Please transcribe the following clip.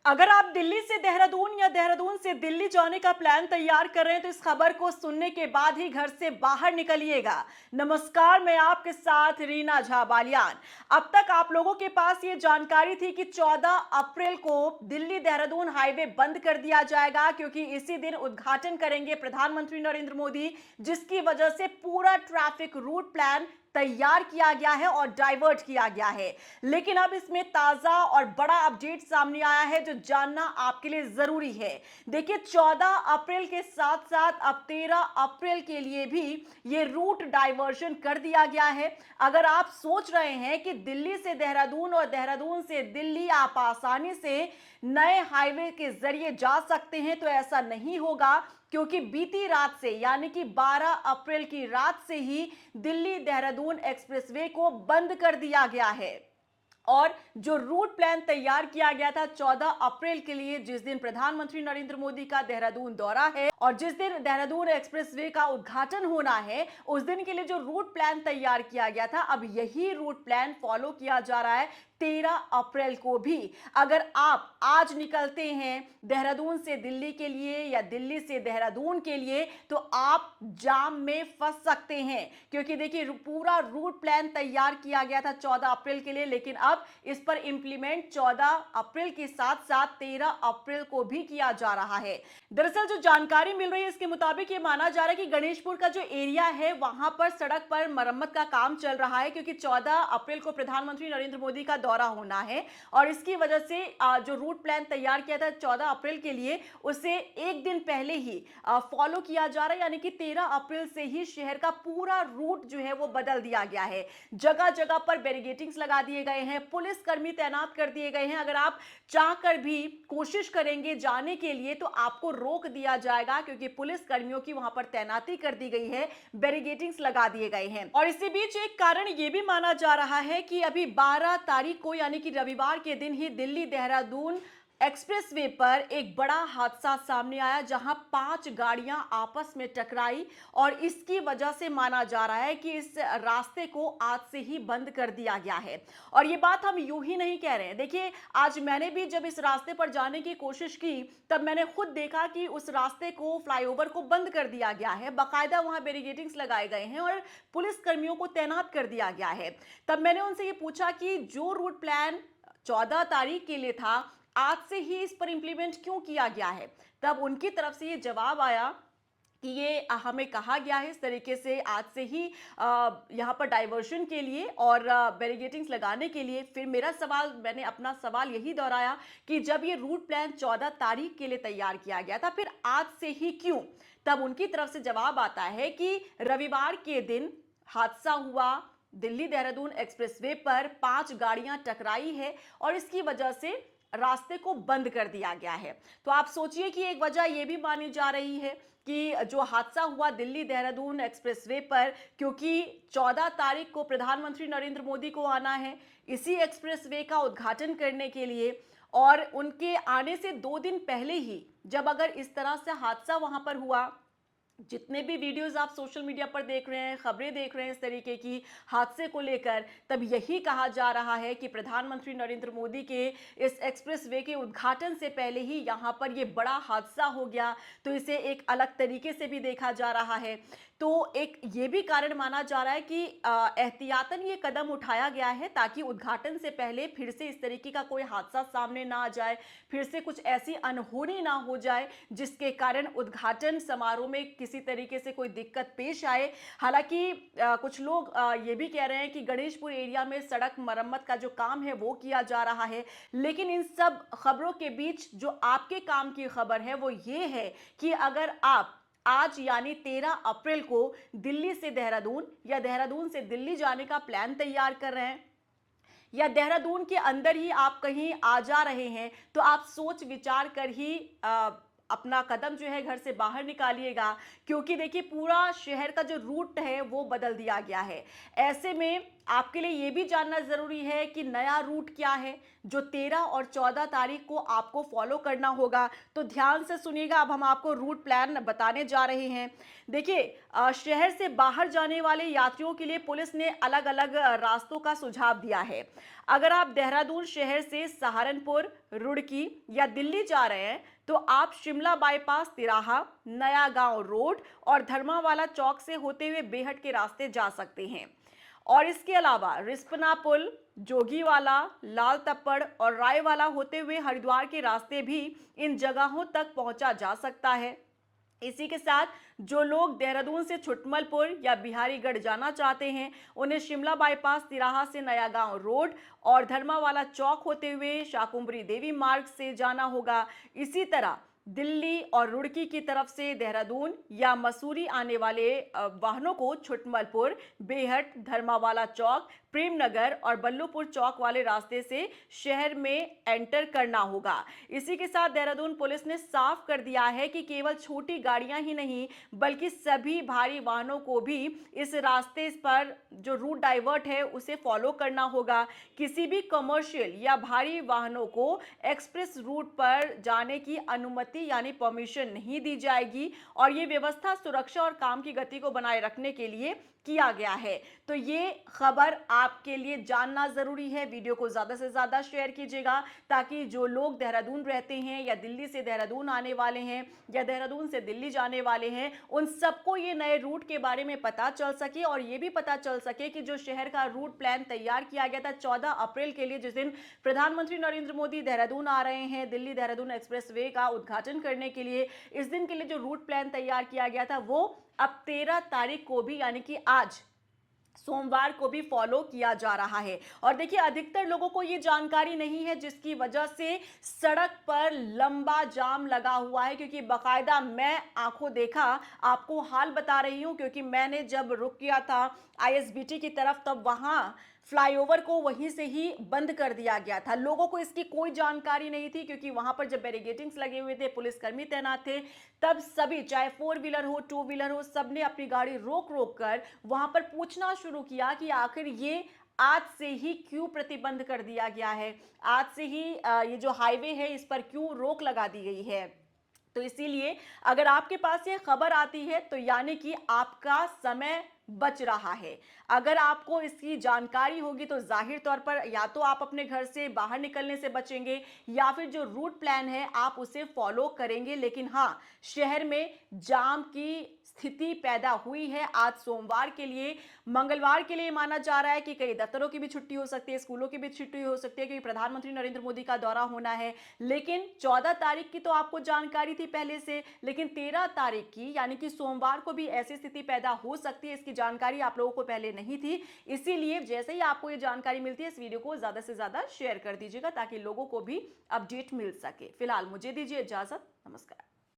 अगर आप दिल्ली से देहरादून या देहरादून से दिल्ली जाने का प्लान तैयार कर रहे हैं तो इस खबर को सुनने के बाद ही घर से बाहर निकलिएगा। नमस्कार, मैं आपके साथ रीना झा बालियान। अब तक आप लोगों के पास ये जानकारी थी कि 14 अप्रैल को दिल्ली देहरादून हाईवे बंद कर दिया जाएगा, क्योंकि इसी दिन उद्घाटन करेंगे प्रधानमंत्री नरेंद्र मोदी, जिसकी वजह से पूरा ट्रैफिक रूट प्लान तैयार किया गया है और डाइवर्ट किया गया है। लेकिन अब इसमें ताजा और बड़ा अपडेट सामने आया है जो जानना आपके लिए जरूरी है। देखिए, 14 अप्रैल के साथ साथ अब 13 अप्रैल के लिए भी ये रूट डाइवर्जन कर दिया गया है। अगर आप सोच रहे हैं कि दिल्ली से देहरादून और देहरादून से दिल्ली आप आसानी से नए हाईवे के जरिए जा सकते हैं, तो ऐसा नहीं होगा, क्योंकि बीती रात से यानी कि 12 अप्रैल की रात से ही दिल्ली देहरादून एक्सप्रेसवे को बंद कर दिया गया है। और जो रूट प्लान तैयार किया गया था 14 अप्रैल के लिए, जिस दिन प्रधानमंत्री नरेंद्र मोदी का देहरादून दौरा है और जिस दिन देहरादून एक्सप्रेसवे का उद्घाटन होना है, उस दिन के लिए जो रूट प्लान तैयार किया गया था, अब यही रूट प्लान फॉलो किया जा रहा है 13 अप्रैल को भी। अगर आप आज निकलते हैं देहरादून से दिल्ली के लिए या दिल्ली से देहरादून के लिए, तो आप जाम में फंस सकते हैं, क्योंकि देखिए पूरा रूट प्लान तैयार किया गया था 14 अप्रैल के लिए, लेकिन अब इस पर इंप्लीमेंट 14 अप्रैल के साथ साथ 13 अप्रैल को भी किया जा रहा है। दरअसल जो जानकारी मिल रही है इसके मुताबिक ये माना जा रहा है कि गणेशपुर का जो एरिया है वहां पर सड़क पर मरम्मत का काम चल रहा है, क्योंकि 14 अप्रैल को प्रधानमंत्री नरेंद्र मोदी का दौरा होना है और इसकी वजह से जो रूट प्लान तैयार किया था 14 अप्रैल के लिए, उसे एक दिन पहले ही फॉलो किया जा रहा है, यानी कि 13 अप्रैल से ही शहर का पूरा रूट जो है वो बदल दिया गया है। जगह जगह पर बैरिकेडिंग्स लगा दिए गए हैं, पुलिस कर्मी तैनात कर दिए गए हैं। अगर आप चाहकर भी कोशिश करेंगे जाने के लिए तो आपको रोक दिया जाएगा, क्योंकि पुलिस कर्मियों की वहां पर तैनाती कर दी गई है, बैरिकेडिंग्स लगा दिए गए हैं। और इसी बीच एक कारण यह भी माना जा रहा है कि अभी 12 तारीख को यानी कि रविवार के दिन ही दिल्ली देहरादून एक्सप्रेसवे पर एक बड़ा हादसा सामने आया, जहां 5 गाड़ियां आपस में टकराई और इसकी वजह से माना जा रहा है कि इस रास्ते को आज से ही बंद कर दिया गया है। और ये बात हम यूं ही नहीं कह रहे हैं। देखिए, आज मैंने भी जब इस रास्ते पर जाने की कोशिश की तब मैंने खुद देखा कि उस रास्ते को, फ्लाईओवर को बंद कर दिया गया है, बाकायदा वहां बैरिकेडिंग्स लगाए गए हैं और पुलिस कर्मियों को तैनात कर दिया गया है। तब मैंने उनसे ये पूछा कि जो रूट प्लान 14 तारीख के लिए था, आज से ही इस पर इंप्लीमेंट क्यों किया गया है। तब उनकी तरफ से ये जवाब आया कि ये हमें कहा गया है इस तरीके से आज से ही यहाँ पर डाइवर्शन के लिए और बैरिकेडिंग्स लगाने के लिए। फिर मैंने अपना सवाल यही दोहराया कि जब ये रूट प्लान 14 तारीख के लिए तैयार किया गया था, फिर आज से ही क्यों। तब उनकी तरफ से जवाब आता है कि रविवार के दिन हादसा हुआ, दिल्ली देहरादून एक्सप्रेसवे पर 5 गाड़ियां टकराई है और इसकी वजह से रास्ते को बंद कर दिया गया है। तो आप सोचिए कि एक वजह यह भी मानी जा रही है कि जो हादसा हुआ दिल्ली देहरादून एक्सप्रेसवे पर, क्योंकि 14 तारीख को प्रधानमंत्री नरेंद्र मोदी को आना है इसी एक्सप्रेसवे का उद्घाटन करने के लिए, और उनके आने से 2 दिन पहले ही जब अगर इस तरह से हादसा वहां पर हुआ, जितने भी वीडियोस आप सोशल मीडिया पर देख रहे हैं, खबरें देख रहे हैं इस तरीके की हादसे को लेकर, तब यही कहा जा रहा है कि प्रधानमंत्री नरेंद्र मोदी के इस एक्सप्रेसवे के उद्घाटन से पहले ही यहां पर यह बड़ा हादसा हो गया, तो इसे एक अलग तरीके से भी देखा जा रहा है। तो एक ये भी कारण माना जा रहा है कि एहतियातन ये कदम उठाया गया है ताकि उद्घाटन से पहले फिर से इस तरीके का कोई हादसा सामने ना आ जाए, फिर से कुछ ऐसी अनहोनी ना हो जाए जिसके कारण उद्घाटन समारोह में किसी तरीके से कोई दिक्कत पेश आए। हालांकि कुछ लोग ये भी कह रहे हैं कि गणेशपुर एरिया में सड़क मरम्मत का जो काम है वो किया जा रहा है, लेकिन इन सब खबरों के बीच जो आपके काम की खबर है वो ये है कि अगर आप आज यानी 13 अप्रैल को दिल्ली से देहरादून या देहरादून से दिल्ली जाने का प्लान तैयार कर रहे हैं, या देहरादून के अंदर ही आप कहीं आ जा रहे हैं, तो आप सोच विचार कर ही अपना कदम जो है घर से बाहर निकालिएगा, क्योंकि देखिए पूरा शहर का जो रूट है वो बदल दिया गया है। ऐसे में आपके लिए ये भी जानना जरूरी है कि नया रूट क्या है जो 13 और 14 तारीख को आपको फॉलो करना होगा। तो ध्यान से सुनिएगा, अब हम आपको रूट प्लान बताने जा रहे हैं। देखिए, शहर से बाहर जाने वाले यात्रियों के लिए पुलिस ने अलग अलग रास्तों का सुझाव दिया है। अगर आप देहरादून शहर से सहारनपुर, रुड़की या दिल्ली जा रहे हैं तो आप शिमला बाईपास तिराहा, नया गांव रोड और धर्मावाला चौक से होते हुए बेहट के रास्ते जा सकते हैं। और इसके अलावा रिस्पना पुल, जोगीवाला, लाल तप्पड़ और रायवाला होते हुए हरिद्वार के रास्ते भी इन जगहों तक पहुंचा जा सकता है। इसी के साथ जो लोग देहरादून से छुटमलपुर या बिहारीगढ़ जाना चाहते हैं उन्हें शिमला बाईपास तिराहा से नया गांव रोड और धर्मावाला चौक होते हुए शाकुंभरी देवी मार्ग से जाना होगा। इसी तरह दिल्ली और रुड़की की तरफ से देहरादून या मसूरी आने वाले वाहनों को छुटमलपुर, बेहट, धर्मावाला चौक, प्रेमनगर और बल्लूपुर चौक वाले रास्ते से शहर में एंटर करना होगा। इसी के साथ देहरादून पुलिस ने साफ कर दिया है कि केवल छोटी गाड़ियां ही नहीं बल्कि सभी भारी वाहनों को भी इस रास्ते पर जो रूट डाइवर्ट है उसे फॉलो करना होगा। किसी भी कमर्शियल या भारी वाहनों को एक्सप्रेस रूट पर जाने की अनुमति यानी परमिशन नहीं दी जाएगी और ये व्यवस्था सुरक्षा और काम की गति को बनाए रखने के लिए किया गया है। तो ये खबर आपके लिए जानना जरूरी है। वीडियो को ज्यादा से ज्यादा शेयर कीजिएगा ताकि जो लोग देहरादून रहते हैं या दिल्ली से देहरादून आने वाले हैं या देहरादून से दिल्ली जाने वाले हैं उन सबको ये नए रूट के बारे में पता चल सके और ये भी पता चल सके कि जो शहर का रूट प्लान तैयार किया गया था 14 अप्रैल के लिए, जिस दिन प्रधानमंत्री नरेंद्र मोदी देहरादून आ रहे हैं दिल्ली देहरादून एक्सप्रेस वे का उद्घाटन करने के लिए, इस दिन के लिए जो रूट प्लान तैयार किया गया था वो अब 13 तारीख को भी यानी कि आज सोमवार को भी फॉलो किया जा रहा है। और देखिए, अधिकतर लोगों को ये जानकारी नहीं है जिसकी वजह से सड़क पर लंबा जाम लगा हुआ है, क्योंकि बकायदा मैं आंखों देखा आपको हाल बता रही हूं, क्योंकि मैंने जब रुक किया था आईएसबीटी की तरफ तब वहां फ्लाईओवर को वहीं से ही बंद कर दिया गया था। लोगों को इसकी कोई जानकारी नहीं थी क्योंकि वहां पर जब बैरिकेडिंग्स लगे हुए थे, पुलिसकर्मी तैनात थे, तब सभी चाहे 4 व्हीलर हो 2 व्हीलर हो सबने अपनी गाड़ी रोक रोक कर वहां पर पूछना शुरू किया कि आखिर ये आज से ही क्यों प्रतिबंध कर दिया गया है, आज से ही ये जो हाईवे है इस पर क्यों रोक लगा दी गई है। तो इसीलिए अगर आपके पास ये खबर आती है तो यानी कि आपका समय बच रहा है। अगर आपको इसकी जानकारी होगी तो जाहिर तौर पर या तो आप अपने घर से बाहर निकलने से बचेंगे या फिर जो रूट प्लान है आप उसे फॉलो करेंगे। लेकिन हाँ, शहर में जाम की स्थिति पैदा हुई है आज सोमवार के लिए। मंगलवार के लिए माना जा रहा है कि कई दफ्तरों की भी छुट्टी हो सकती है, स्कूलों की भी छुट्टी हो सकती है क्योंकि प्रधानमंत्री नरेंद्र मोदी का दौरा होना है। लेकिन 14 तारीख की तो आपको जानकारी थी पहले से, लेकिन 13 तारीख की यानी कि सोमवार को भी ऐसी स्थिति पैदा हो सकती है, इसकी जानकारी आप लोगों को पहले नहीं थी। इसीलिए जैसे ही आपको ये जानकारी मिलती है इस वीडियो को ज्यादा से ज्यादा शेयर कर दीजिएगा ताकि लोगों को भी अपडेट मिल सके। फिलहाल मुझे दीजिए इजाजत, नमस्कार।